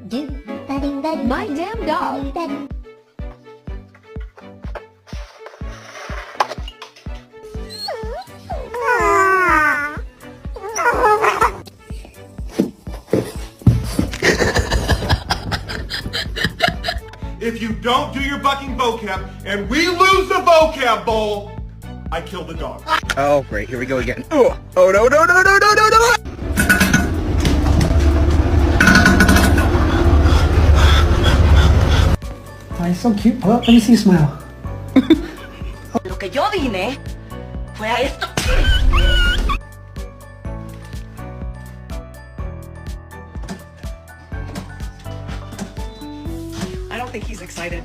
My damn dog. If you don't do your bucking vocab and we lose the vocab bowl, I kill the dog. Oh, great. Here we go again. Oh, no, no, no, no, no, no, no! Oh, he's so cute, pup. Let me see you smile. Lo que yo vine fue a esto. I don't think he's excited.